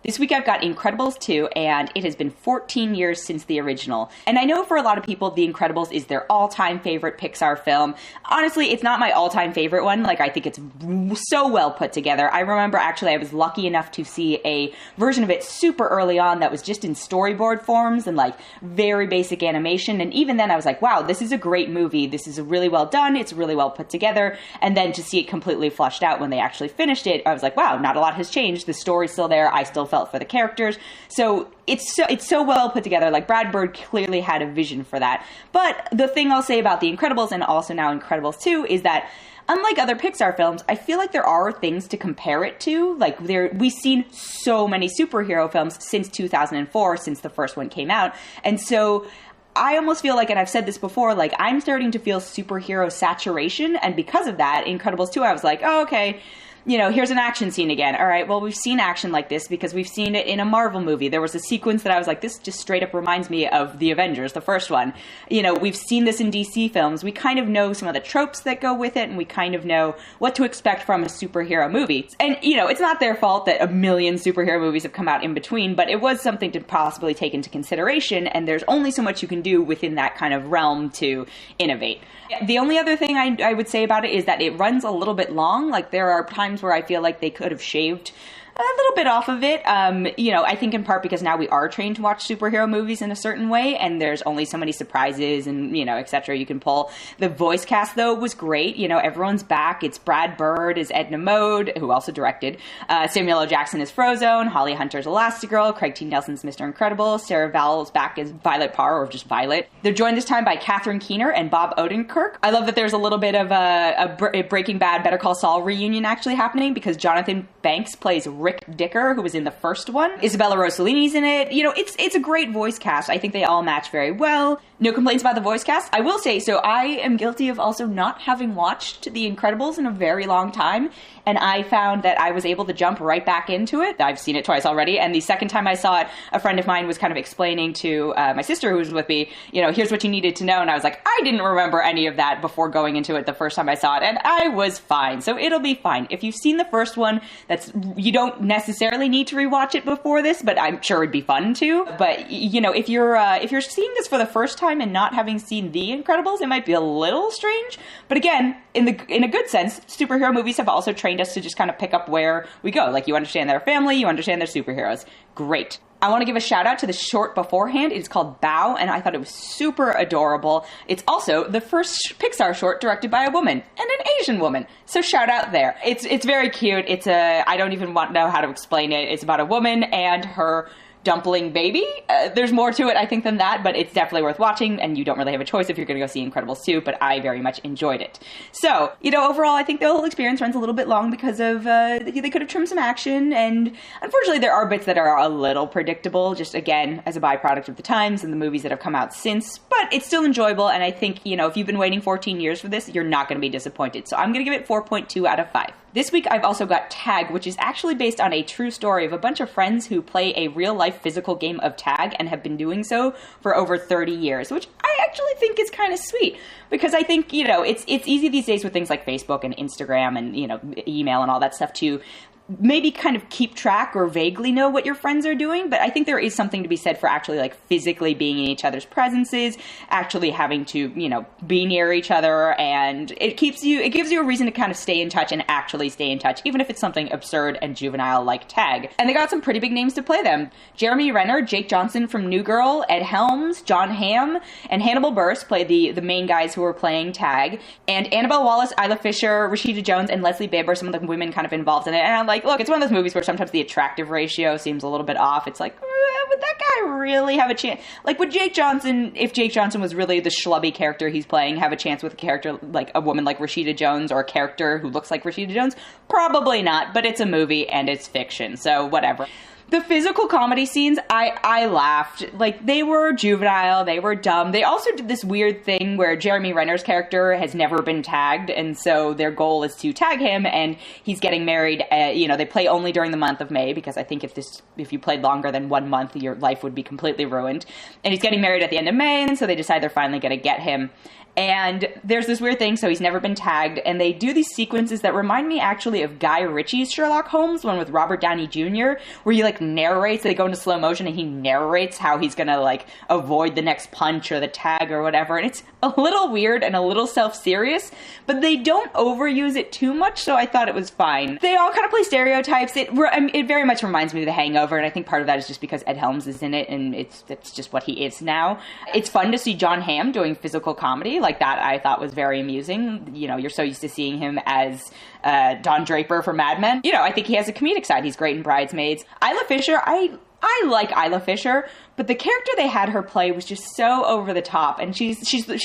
This week I've got Incredibles 2, and it has been 14 years since the original. And I know for a lot of people, The Incredibles is their all-time favorite Pixar film. Honestly, it's not my all-time favorite one. Like, I think it's so well put together. I remember, actually, I was lucky enough to see a version of it super early on that was just in storyboard forms and, like, very basic animation. And even then, I was like, wow, this is a great movie. This is really well done. It's really well put together. And then to see it completely fleshed out when they actually finished it, I was like, wow, not a lot has changed. The story's still there. I still felt for the characters. So it's so well put together. Like, Brad Bird clearly had a vision for that. But the thing I'll say about The Incredibles and also now Incredibles 2 is that unlike other Pixar films, I feel like there are things to compare it to. Like, we've seen so many superhero films since 2004, since the first one came out. And so I almost feel like, and I've said this before, like, I'm starting to feel superhero saturation. And because of that, Incredibles 2, I was like, oh, okay, you know, here's an action scene again. All right, well, we've seen action like this because we've seen it in a Marvel movie. There was a sequence that I was like, this just straight up reminds me of The Avengers, the first one. You know, we've seen this in DC films. We kind of know some of the tropes that go with it, and we kind of know what to expect from a superhero movie. And, you know, it's not their fault that a million superhero movies have come out in between, but it was something to possibly take into consideration, and there's only so much you can do within that kind of realm to innovate. The only other thing I would say about it is that it runs a little bit long. Like, there are times where I feel like they could have shaved a little bit off of it. You know, I think in part because now we are trained to watch superhero movies in a certain way, and there's only so many surprises and, you know, et cetera you can pull. The voice cast, though, was great. You know, everyone's back. It's Brad Bird as Edna Mode, who also directed. Samuel L. Jackson as Frozone. Holly Hunter's Elastigirl. Craig T. Nelson's Mr. Incredible. Sarah Vowell's back as Violet Parr, or just Violet. They're joined this time by Catherine Keener and Bob Odenkirk. I love that there's a little bit of a Breaking Bad, Better Call Saul reunion actually happening, because Jonathan Banks plays Rick Dicker, who was in the first one. Isabella Rossellini's in it. You know, it's a great voice cast. I think they all match very well. No complaints about the voice cast. I will say, so I am guilty of also not having watched The Incredibles in a very long time, and I found that I was able to jump right back into it. I've seen it twice already, and the second time I saw it, a friend of mine was kind of explaining to my sister who was with me, you know, here's what you needed to know, and I was like, I didn't remember any of that before going into it the first time I saw it, and I was fine. So it'll be fine. If you've seen the first one, you don't necessarily need to rewatch it before this, but I'm sure it'd be fun too. But, you know, if you're seeing this for the first time and not having seen The Incredibles, it might be a little strange. But again, in a good sense, superhero movies have also trained us to just kind of pick up where we go. Like, you understand their family, you understand their superheroes. Great. I want to give a shout out to the short beforehand. It's called Bow, and I thought it was super adorable. It's also the first Pixar short directed by a woman, and an Asian woman. So shout out there. It's very cute. I don't even know how to explain it. It's about a woman and her dumpling baby. There's more to it, I think, than that, but it's definitely worth watching, and you don't really have a choice if you're going to go see Incredibles 2, but I very much enjoyed it. So, you know, overall, I think the whole experience runs a little bit long because of, they could have trimmed some action, and unfortunately there are bits that are a little predictable, just, again, as a byproduct of the times and the movies that have come out since, but it's still enjoyable, and I think, you know, if you've been waiting 14 years for this, you're not going to be disappointed. So I'm going to give it 4.2 out of 5. This week, I've also got Tag, which is actually based on a true story of a bunch of friends who play a real-life physical game of tag and have been doing so for over 30 years, which I actually think is kind of sweet, because I think, you know, it's easy these days with things like Facebook and Instagram and, you know, email and all that stuff to maybe kind of keep track or vaguely know what your friends are doing, but I think there is something to be said for actually, like, physically being in each other's presences, actually having to, you know, be near each other, and it gives you a reason to kind of stay in touch and actually stay in touch, even if it's something absurd and juvenile like tag. And they got some pretty big names to play them. Jeremy Renner, Jake Johnson from New Girl, Ed Helms, Jon Hamm, and Hannibal Buress play the main guys who are playing tag, and Annabelle Wallis, Isla Fisher, Rashida Jones, and Leslie Bibb are some of the women kind of involved in it, and I'm like, look, it's one of those movies where sometimes the attractive ratio seems a little bit off. It's like, would that guy really have a chance? Like, would Jake Johnson, if Jake Johnson was really the schlubby character he's playing, have a chance with a character like a woman like Rashida Jones, or a character who looks like Rashida Jones? Probably not, but it's a movie and it's fiction, so whatever. The physical comedy scenes, I laughed. Like, they were juvenile, they were dumb. They also did this weird thing where Jeremy Renner's character has never been tagged, and so their goal is to tag him, and he's getting married. You know, they play only during the month of May, because I think if you played longer than 1 month, your life would be completely ruined. And he's getting married at the end of May, and so they decide they're finally going to get him. And there's this weird thing, so he's never been tagged, and they do these sequences that remind me actually of Guy Ritchie's Sherlock Holmes, one with Robert Downey Jr., where he like narrates, they go into slow motion and he narrates how he's gonna like avoid the next punch or the tag or whatever, and it's a little weird and a little self-serious, but they don't overuse it too much, so I thought it was fine. They all kind of play stereotypes. It very much reminds me of The Hangover, and I think part of that is just because Ed Helms is in it, and it's just what he is now. It's fun to see Jon Hamm doing physical comedy like that. I thought was very amusing. You know, you're so used to seeing him as Don Draper from Mad Men. You know, I think he has a comedic side. He's great in Bridesmaids. Isla Fisher, I like Isla Fisher, but the character they had her play was just so over the top, and she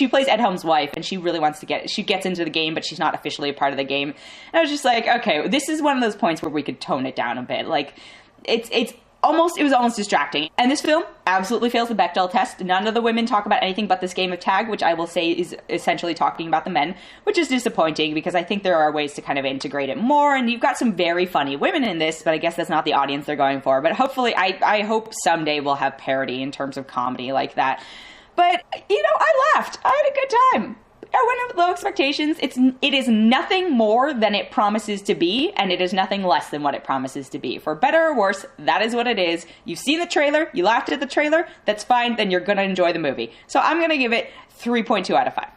plays Ed Helms' wife, and she really wants to she gets into the game, but she's not officially a part of the game. And I was just like, okay, this is one of those points where we could tone it down a bit. Like, it was almost distracting. And this film absolutely fails the Bechdel test. None of the women talk about anything but this game of tag, which I will say is essentially talking about the men, which is disappointing because I think there are ways to kind of integrate it more. And you've got some very funny women in this, but I guess that's not the audience they're going for. But hopefully, I hope someday we'll have parody in terms of comedy like that. But, you know, I laughed. I had a good time. I went in with low expectations. It is nothing more than it promises to be, and it is nothing less than what it promises to be. For better or worse, that is what it is. You've seen the trailer, you laughed at the trailer, that's fine, then you're going to enjoy the movie. So I'm going to give it 3.2 out of 5.